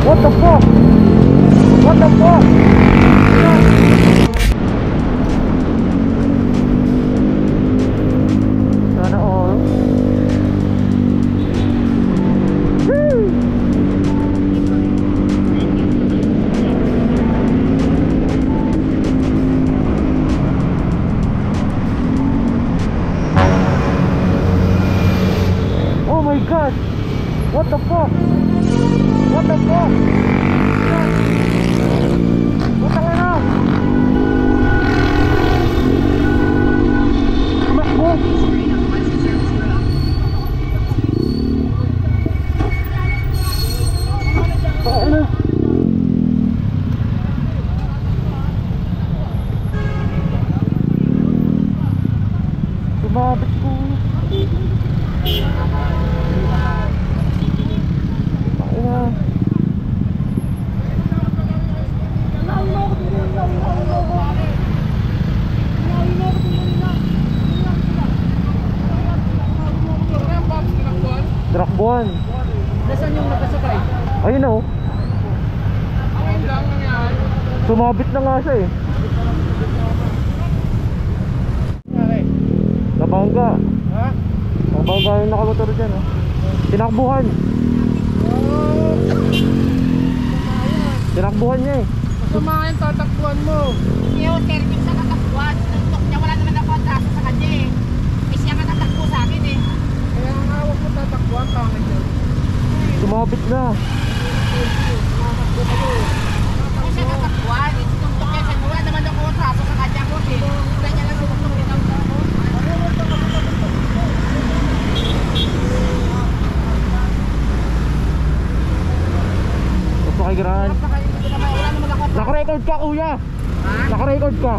What the fuck? What the fuck? Sana all. Oh my god! What the fuck? What the fuck? What the hell? Tumakbo! Ano? Sumabit ko. Trakbuhan. Nasaan yung nakasakay? Ayun na oh. Sumabit na nga siya eh. Nabangga. Ha? Nabangga yung nakamotor dyan oh. Tinakbuhan. Tinakbuhan niya eh. Masama yung tatakbuhan mo. Yung terming sa tatakbuhan, sinuntok niya, wala naman ako atraso sa kanya eh. Eh siya nga tatakbo sa akin eh. Kaya nga huwag mo tatakbuhan, pangit yun. Sumabit na. Kung siya tatakbuhan, sinuntok niya, wala naman ako atraso sa kanya ko eh. Kaya niya lang sinuntok niya ako. Pakigran. Wala naman ako atraso. Naka-record ka kuya. Ha? Naka-record ka.